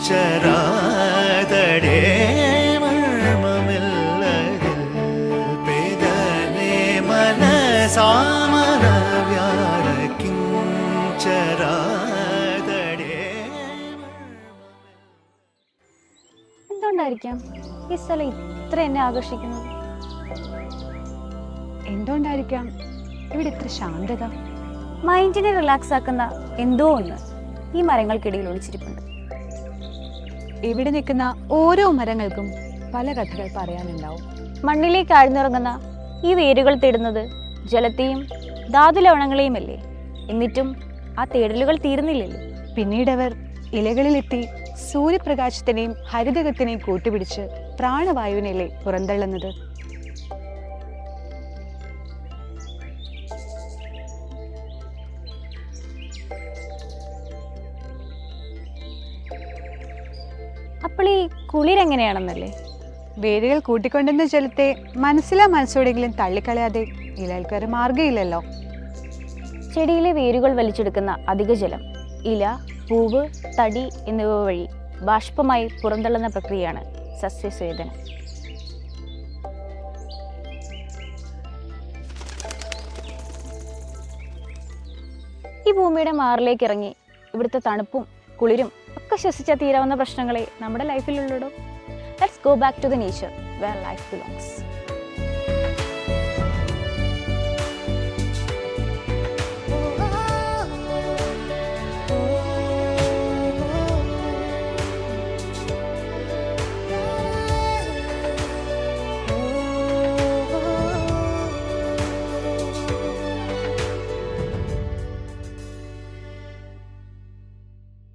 ചരാതടേ മർമ്മമില്ലതിൽ പേദനേ മനസാമനവ്യാരക്കിം ചരാതടേ. എന്തുകൊണ്ടായിരിക്കാം ഈ സ്ഥലം ഇത്ര എന്നെ ആകർഷിക്കുന്നത്? എന്തുകൊണ്ടായിരിക്കാം ഇവിടെ ഇത്ര ശാന്തത? മൈൻഡിനെ റിലാക്സ് ആക്കുന്ന എന്തോ ഒന്ന് ഈ മരങ്ങൾക്കിടയിൽ ഒളിച്ചിരിപ്പുണ്ട്. ഇവിടെ നിൽക്കുന്ന ഓരോ മരങ്ങൾക്കും പല കഥകൾ പറയാനുണ്ടാവും. മണ്ണിലേക്ക് ആഴ്ന്നിറങ്ങുന്ന ഈ വേരുകൾ തേടുന്നത് ജലത്തെയും ധാതുലവണങ്ങളെയും അല്ലേ? എന്നിട്ടും ആ തേടലുകൾ തീർന്നില്ലല്ലോ. പിന്നീടവർ ഇലകളിലെത്തി സൂര്യപ്രകാശത്തിനെയും ഹരിതകത്തിനെയും കൂട്ടുപിടിച്ച് പ്രാണവായുവിനല്ലേ പുറന്തള്ളുന്നത്. അപ്പോൾ ഈ കുളിരെങ്ങനെയാണെന്നല്ലേ? വേരുകൾ കൂട്ടിക്കൊണ്ടുവന്ന ജലത്തെ മനസ്സോടെങ്കിലും തള്ളിക്കളയാതെ ഇലകൾക്ക് മാർഗമില്ലല്ലോ. ചെടിയിലെ വേരുകൾ വലിച്ചെടുക്കുന്ന അധിക ജലം ഇല, പൂവ്, തടി എന്നിവ വഴി ബാഷ്പമായി പുറന്തള്ളുന്ന പ്രക്രിയയാണ് സസ്യസ്വേദനം. ഈ ഭൂമിയുടെ മാറിലേക്ക് ഇറങ്ങി ഇവിടുത്തെ തണുപ്പും കുളിരും ഒക്കെ ശ്വസിച്ചാൽ തീരാവുന്ന പ്രശ്നങ്ങളെ നമ്മുടെ ലൈഫിലുള്ളൂ. Let's go back to the nature where life belongs.